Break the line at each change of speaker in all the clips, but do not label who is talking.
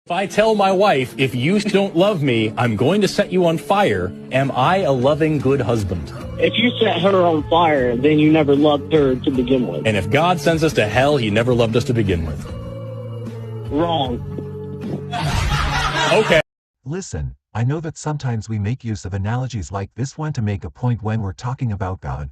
If I tell my wife, if you don't love me, I'm going to set you on fire, am I a loving, good husband?
If you set her on fire, then you never loved her to begin with.
And if God sends us to hell, he never loved us to begin with.
Wrong.
Okay.
Listen, I know that sometimes we make use of analogies like this one to make a point when we're talking about God.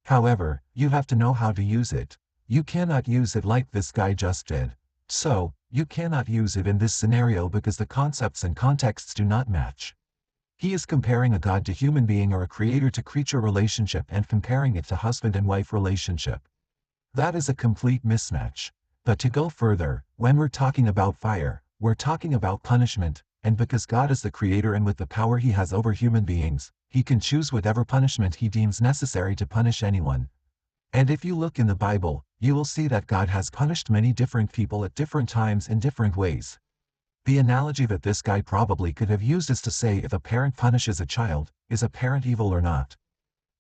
However, you have to know how to use it. You cannot use it like this guy just did. So, you cannot use it in this scenario because the concepts and contexts do not match. He is comparing a God to human being or a creator to creature relationship and comparing it to husband and wife relationship. That is a complete mismatch. But to go further, when we're talking about fire, we're talking about punishment, and because God is the creator and with the power he has over human beings, he can choose whatever punishment he deems necessary to punish anyone. And if you look in the Bible, you will see that God has punished many different people at different times in different ways. The analogy that this guy probably could have used is to say if a parent punishes a child, is a parent evil or not?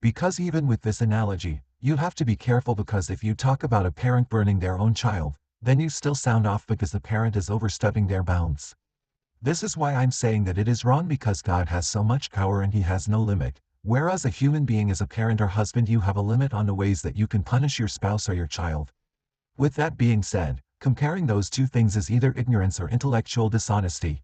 Because even with this analogy, you have to be careful because if you talk about a parent burning their own child, then you still sound off because the parent is overstepping their bounds. This is why I'm saying that it is wrong because God has so much power and he has no limit. Whereas a human being as a parent or husband you have a limit on the ways that you can punish your spouse or your child. With that being said, comparing those two things is either ignorance or intellectual dishonesty,